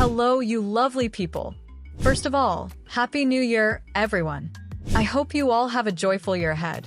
Hello, you lovely people. First of all, Happy New Year, everyone. I hope you all have a joyful year ahead.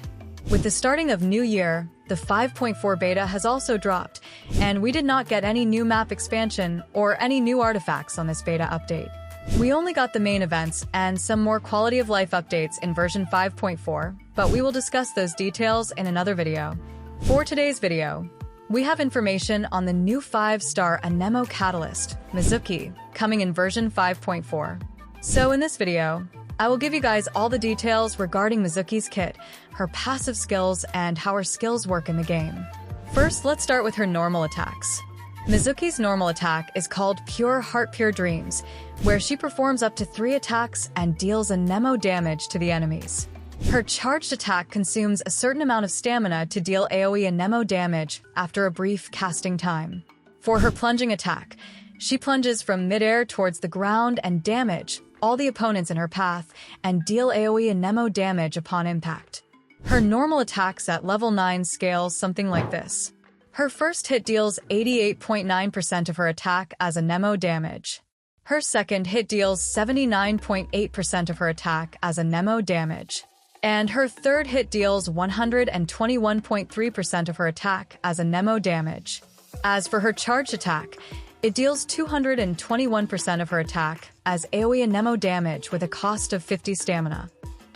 With the starting of New Year, the 5.4 beta has also dropped, and we did not get any new map expansion or any new artifacts on this beta update. We only got the main events and some more quality of life updates in version 5.4, but we will discuss those details in another video. For today's video, we have information on the new 5-star Anemo Catalyst, Mizuki, coming in version 5.4. So in this video, I will give you guys all the details regarding Mizuki's kit, her passive skills, and how her skills work in the game. First, let's start with her normal attacks. Mizuki's normal attack is called Pure Heart Pure Dreams, where she performs up to 3 attacks and deals Anemo damage to the enemies. Her charged attack consumes a certain amount of stamina to deal AoE Anemo damage after a brief casting time. For her plunging attack, she plunges from midair towards the ground and damage all the opponents in her path and deal AoE Anemo damage upon impact. Her normal attacks at level 9 scales something like this. Her first hit deals 88.9% of her attack as Anemo damage. Her second hit deals 79.8% of her attack as Anemo damage. And her third hit deals 121.3% of her attack as Anemo damage. As for her charged attack, it deals 221% of her attack as AoE Anemo damage with a cost of 50 stamina.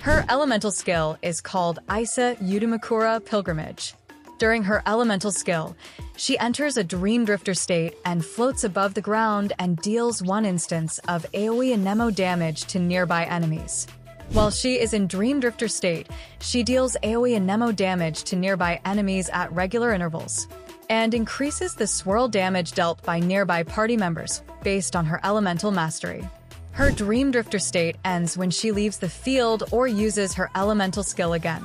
Her elemental skill is called Isa Yudamakura Pilgrimage. During her elemental skill, she enters a Dream Drifter state and floats above the ground and deals 1 instance of AoE Anemo damage to nearby enemies. While she is in Dream Drifter state, she deals AoE Anemo damage to nearby enemies at regular intervals, and increases the swirl damage dealt by nearby party members based on her elemental mastery. Her Dream Drifter state ends when she leaves the field or uses her elemental skill again.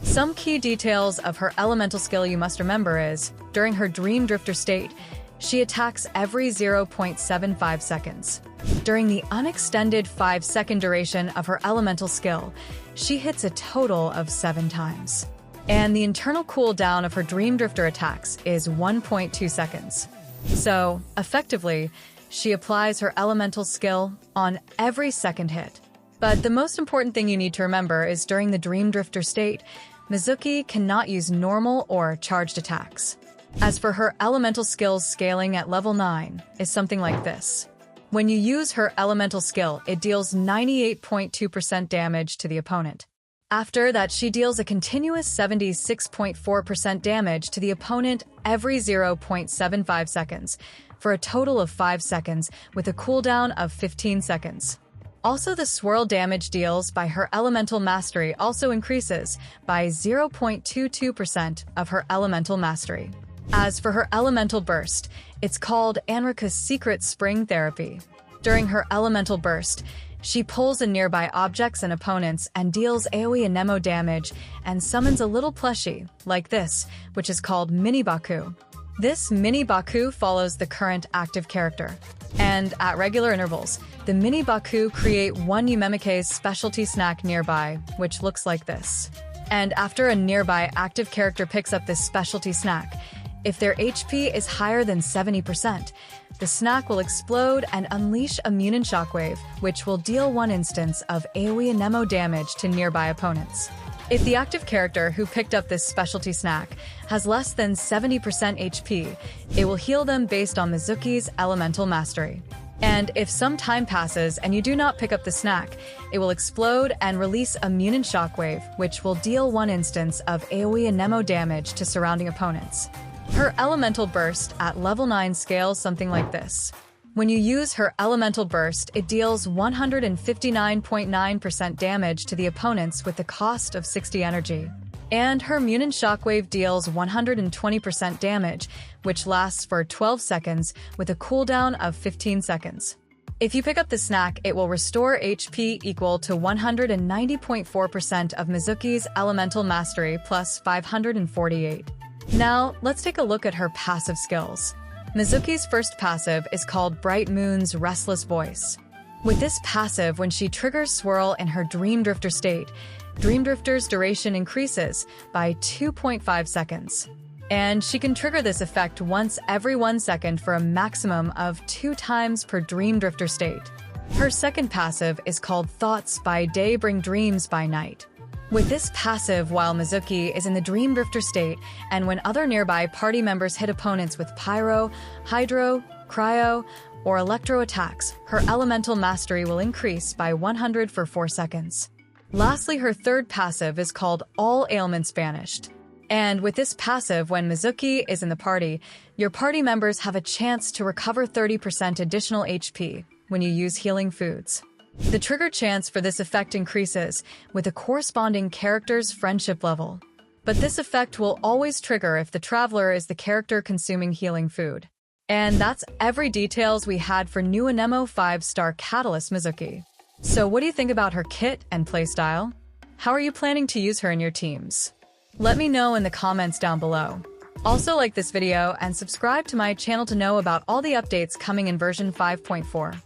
Some key details of her elemental skill you must remember is, during her Dream Drifter state, she attacks every 0.75 seconds. During the unextended 5-second duration of her elemental skill, she hits a total of 7 times. And the internal cooldown of her Dream Drifter attacks is 1.2 seconds. So, effectively, she applies her elemental skill on every second hit. But the most important thing you need to remember is during the Dream Drifter state, Mizuki cannot use normal or charged attacks. As for her elemental skills, scaling at level 9 is something like this. When you use her elemental skill, it deals 98.2% damage to the opponent. After that, she deals a continuous 76.4% damage to the opponent every 0.75 seconds, for a total of 5 seconds with a cooldown of 15 seconds. Also, the swirl damage deals by her elemental mastery also increases by 0.22% of her elemental mastery. As for her elemental burst, it's called Anrika's Secret Spring Therapy. During her elemental burst, she pulls in nearby objects and opponents and deals AoE Anemo damage and summons a little plushie, like this, which is called Mini Baku. This Mini Baku follows the current active character. And at regular intervals, the Mini Baku create one Yumemike's specialty snack nearby, which looks like this. And after a nearby active character picks up this specialty snack, if their HP is higher than 70%, the snack will explode and unleash a Munin Shockwave, which will deal 1 instance of AoE Anemo damage to nearby opponents. If the active character who picked up this specialty snack has less than 70% HP, it will heal them based on Mizuki's elemental mastery. And if some time passes and you do not pick up the snack, it will explode and release a Munin Shockwave, which will deal 1 instance of AoE Anemo damage to surrounding opponents. Her elemental burst at level 9 scales something like this. When you use her elemental burst, it deals 159.9% damage to the opponents with the cost of 60 energy. And her Munin Shockwave deals 120% damage, which lasts for 12 seconds with a cooldown of 15 seconds. If you pick up the snack, it will restore HP equal to 190.4% of Mizuki's elemental mastery plus 548. Now, let's take a look at her passive skills. Mizuki's first passive is called Bright Moon's Restless Voice. With this passive, when she triggers Swirl in her Dream Drifter state, Dream Drifter's duration increases by 2.5 seconds. And she can trigger this effect once every 1 second for a maximum of 2 times per Dream Drifter state. Her second passive is called Thoughts by Day Bring Dreams by Night. With this passive, while Mizuki is in the Dream Drifter state, and when other nearby party members hit opponents with Pyro, Hydro, Cryo, or Electro attacks, her elemental mastery will increase by 100 for 4 seconds. Lastly, her third passive is called All Ailments Banished. And with this passive, when Mizuki is in the party, your party members have a chance to recover 30% additional HP when you use healing foods. The trigger chance for this effect increases with a corresponding character's friendship level. But this effect will always trigger if the traveler is the character consuming healing food. And that's every details we had for new Anemo 5-star Catalyst Mizuki. So what do you think about her kit and playstyle? How are you planning to use her in your teams? Let me know in the comments down below. Also like this video and subscribe to my channel to know about all the updates coming in version 5.4.